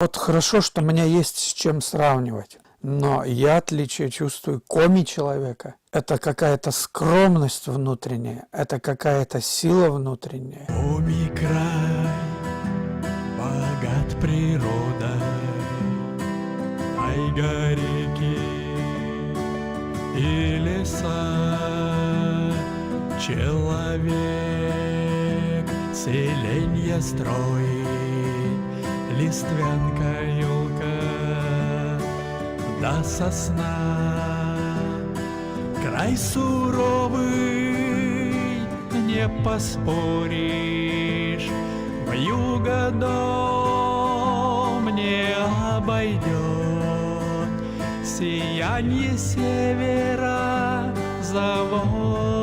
Вот хорошо, что у меня есть с чем сравнивать. Но я отличие чувствую коми человека. Это какая-то скромность внутренняя, это какая-то сила внутренняя. Коми край богат природой, тайга, реки и леса. Человек селенья строит, листвянка, елка да сосна. Край суровый, не поспоришь, вьюга дом не обойдет. Сиянье севера завод